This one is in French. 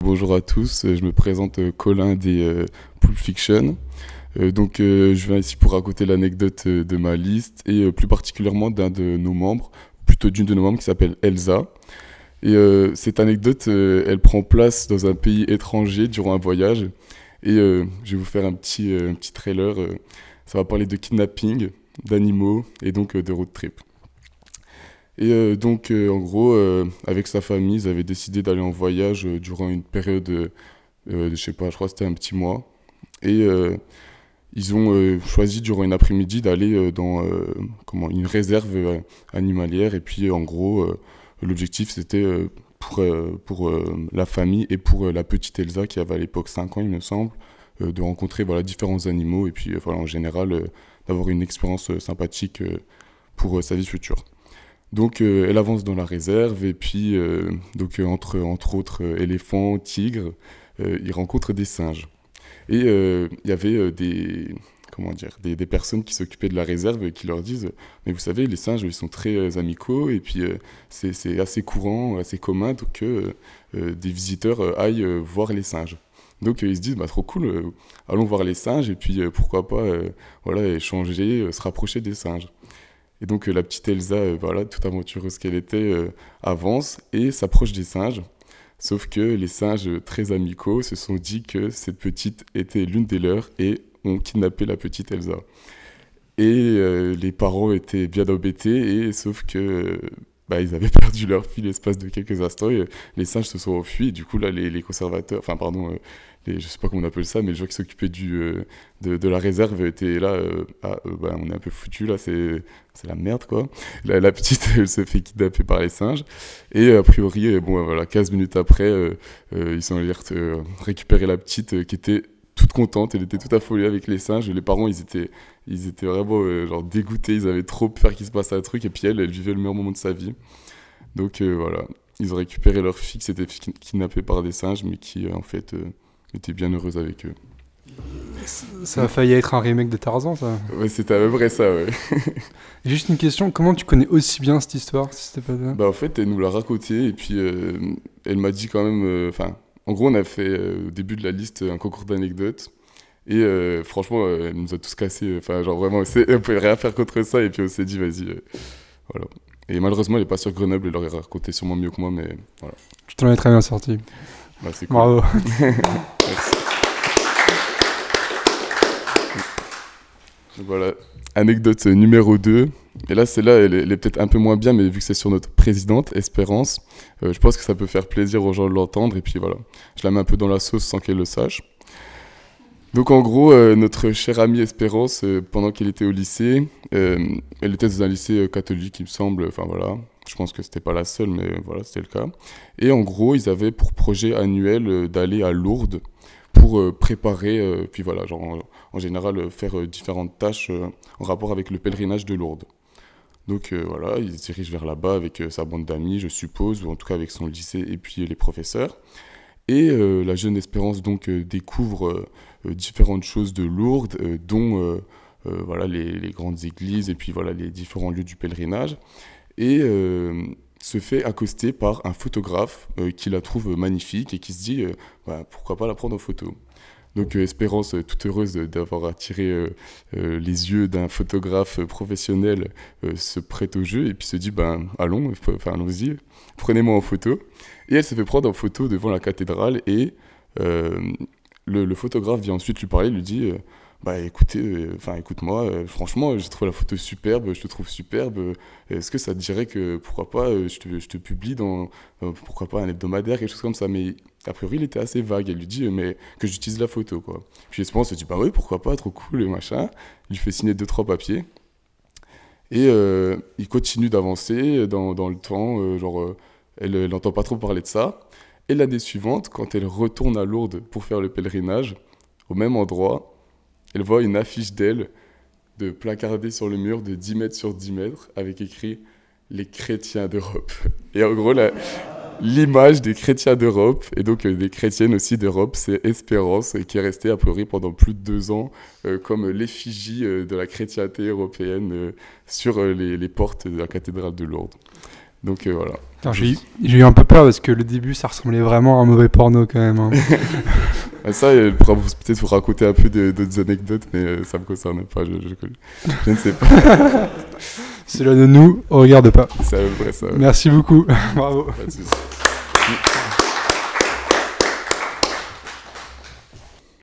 Bonjour à tous, je me présente Colin des Pulp Fiction. Je viens ici pour raconter l'anecdote de ma liste et plus particulièrement d'un de nos membres, plutôt d'une de nos membres qui s'appelle Elsa. Cette anecdote, elle prend place dans un pays étranger durant un voyage. Je vais vous faire un petit trailer. Ça va parler de kidnapping, d'animaux et donc de road trip. En gros, avec sa famille, ils avaient décidé d'aller en voyage durant une période, je sais pas, je crois que c'était un petit mois. Et euh, Ils ont choisi durant une après-midi d'aller dans une réserve animalière. Et puis, en gros, l'objectif, c'était pour la famille et pour la petite Elsa, qui avait à l'époque 5 ans, il me semble, de rencontrer voilà, différents animaux. Et puis, voilà, en général, d'avoir une expérience sympathique pour sa vie future. Elle avance dans la réserve et puis entre autres éléphants, tigres, il rencontre des singes. Il y avait des personnes qui s'occupaient de la réserve et qui leur disent, mais vous savez, les singes, ils sont très amicaux et puis c'est assez courant, assez commun que des visiteurs aillent voir les singes. Ils se disent, bah, trop cool, allons voir les singes et puis pourquoi pas voilà, échanger, se rapprocher des singes. La petite Elsa, voilà, toute aventureuse qu'elle était, avance et s'approche des singes. Sauf que les singes, très amicaux, se sont dit que cette petite était l'une des leurs et ont kidnappé la petite Elsa. Les parents étaient bien embêtés, et sauf que bah, ils avaient perdu leur fille l'espace de quelques instants et les singes se sont enfuis. Et du coup, là, les conservateurs, enfin, pardon, je sais pas comment on appelle ça, mais les gens qui s'occupaient de la réserve étaient là. Bah, on est un peu foutus là, c'est la merde quoi. La petite, elle se fait kidnapper par les singes. A priori, voilà, 15 minutes après, ils sont allés récupérer la petite qui était toute contente, elle était toute affolée avec les singes. Les parents, ils étaient vraiment genre dégoûtés, ils avaient trop peur qu'il se passe un truc, et puis elle vivait le meilleur moment de sa vie. Voilà, ils ont récupéré leur fille qui s'était kidnappée par des singes, mais qui en fait était bien heureuse avec eux. Ça a failli être un remake de Tarzan, ça. Ouais, c'était à peu près ça, ouais. Juste une question, comment tu connais aussi bien cette histoire, si c'était pas ça? Bah en fait, elle nous l'a raconté, et puis elle m'a dit quand même, en gros, on a fait au début de la liste un concours d'anecdotes. Franchement, elle nous a tous cassés. Enfin, genre vraiment, on pouvait rien faire contre ça. Et puis on s'est dit, vas-y, voilà. Et malheureusement, elle est pas sur Grenoble. Elle aurait raconté sûrement mieux que moi, mais voilà. Tu t'en es très bien sorti. Bah, c'est cool. Bravo. Merci. Donc voilà, anecdote numéro 2. Et là, celle-là, elle est peut-être un peu moins bien, mais vu que c'est sur notre présidente, Espérance, je pense que ça peut faire plaisir aux gens de l'entendre. Et puis voilà, je la mets un peu dans la sauce sans qu'elle le sache. Donc en gros, notre chère amie Espérance, pendant qu'elle était au lycée, elle était dans un lycée catholique, il me semble, enfin voilà, je pense que c'était pas la seule, mais voilà, c'était le cas. Et en gros, ils avaient pour projet annuel d'aller à Lourdes pour préparer, puis voilà, genre en général, faire différentes tâches en rapport avec le pèlerinage de Lourdes. Voilà, il se dirige vers là-bas avec sa bande d'amis, je suppose, ou en tout cas avec son lycée et puis les professeurs. La jeune Espérance découvre différentes choses de Lourdes, dont voilà, les grandes églises et puis voilà, les différents lieux du pèlerinage. Et se fait accoster par un photographe qui la trouve magnifique et qui se dit bah, pourquoi pas la prendre en photo. Espérance, toute heureuse d'avoir attiré les yeux d'un photographe professionnel, se prête au jeu et puis se dit ben allons, allons-y, prenez-moi en photo. Et elle se fait prendre en photo devant la cathédrale et euh, le photographe vient ensuite lui parler, lui dit bah écoutez, écoute-moi, franchement, j'ai trouvé la photo superbe, je te trouve superbe. Est-ce que ça te dirait que pourquoi pas, je te publie dans pourquoi pas un hebdomadaire, quelque chose comme ça. Mais a priori, il était assez vague. Elle lui dit mais que j'utilise la photo quoi. Puis Espérance se dit bah oui, pourquoi pas, trop cool et machin. Il lui fait signer deux trois papiers il continue d'avancer dans le temps. Elle n'entend pas trop parler de ça. Et l'année suivante, quand elle retourne à Lourdes pour faire le pèlerinage, au même endroit, elle voit une affiche d'elle de placardée sur le mur de 10 mètres sur 10 mètres avec écrit «Les chrétiens d'Europe». Et en gros, l'image des chrétiens d'Europe, et donc des chrétiennes aussi d'Europe, c'est Espérance, qui est restée a priori pendant plus de 2 ans comme l'effigie de la chrétienté européenne sur les portes de la cathédrale de Lourdes. Donc voilà. Attends, j'ai eu un peu peur parce que le début, ça ressemblait vraiment à un mauvais porno quand même. Hein. Ça, elle pourra peut-être vous raconter un peu d'autres anecdotes, mais ça me concerne pas, je ne sais pas. Cela ne nous regarde pas. C'est à peu près ça. Merci beaucoup. Bravo. Pas de souci.